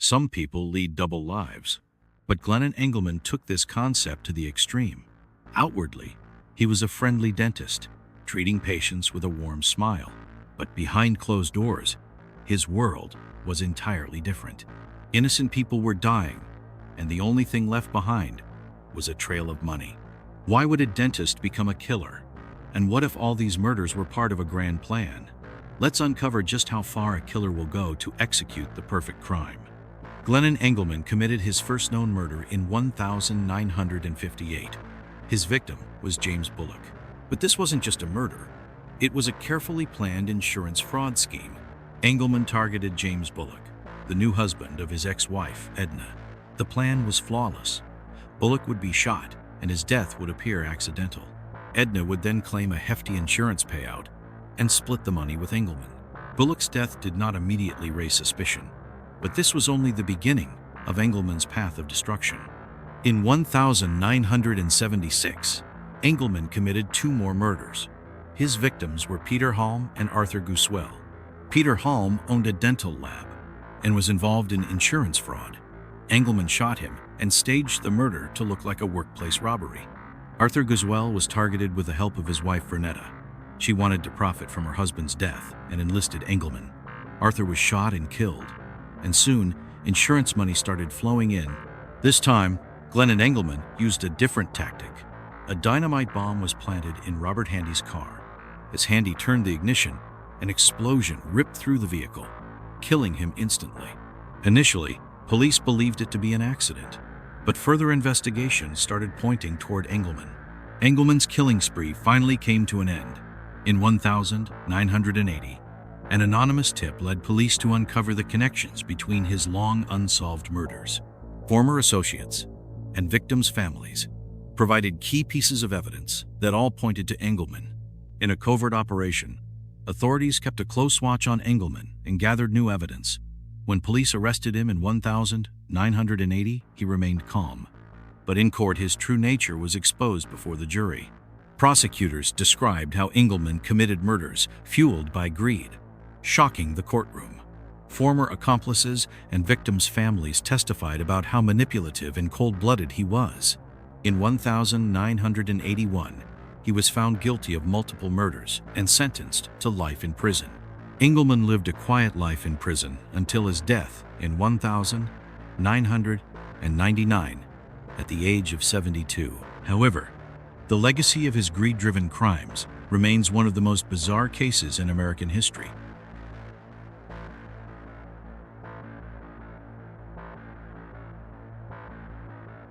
Some people lead double lives, but Glennon Engleman took this concept to the extreme. Outwardly, he was a friendly dentist, treating patients with a warm smile. But behind closed doors, his world was entirely different. Innocent people were dying, and the only thing left behind was a trail of money. Why would a dentist become a killer? And what if all these murders were part of a grand plan? Let's uncover just how far a killer will go to execute the perfect crime. Glennon Engleman committed his first known murder in 1958. His victim was James Bullock. But this wasn't just a murder. It was a carefully planned insurance fraud scheme. Engleman targeted James Bullock, the new husband of his ex-wife, Edna. The plan was flawless. Bullock would be shot, and his death would appear accidental. Edna would then claim a hefty insurance payout and split the money with Engleman. Bullock's death did not immediately raise suspicion, but this was only the beginning of Engleman's path of destruction. In 1976, Engleman committed 2 more murders. His victims were Peter Halm and Arthur Guswell. Peter Halm owned a dental lab and was involved in insurance fraud. Engleman shot him and staged the murder to look like a workplace robbery. Arthur Guswell was targeted with the help of his wife Vernetta. She wanted to profit from her husband's death and enlisted Engleman. Arthur was shot and killed, and soon insurance money started flowing in. This time, Glennon Engleman used a different tactic. A dynamite bomb was planted in Robert Handy's car. As Handy turned the ignition, an explosion ripped through the vehicle, killing him instantly. Initially, police believed it to be an accident, but further investigation started pointing toward Engleman. Engleman's killing spree finally came to an end. In 1980, an anonymous tip led police to uncover the connections between his long unsolved murders. Former associates and victims' families provided key pieces of evidence that all pointed to Engleman. In a covert operation, authorities kept a close watch on Engleman and gathered new evidence. When police arrested him in 1980, he remained calm. But in court, his true nature was exposed before the jury. Prosecutors described how Engleman committed murders fueled by greed, shocking the courtroom. Former accomplices and victims' families testified about how manipulative and cold-blooded he was. In 1981, he was found guilty of multiple murders and sentenced to life in prison. Engleman lived a quiet life in prison until his death in 1999 at the age of 72. However, the legacy of his greed-driven crimes remains one of the most bizarre cases in American history.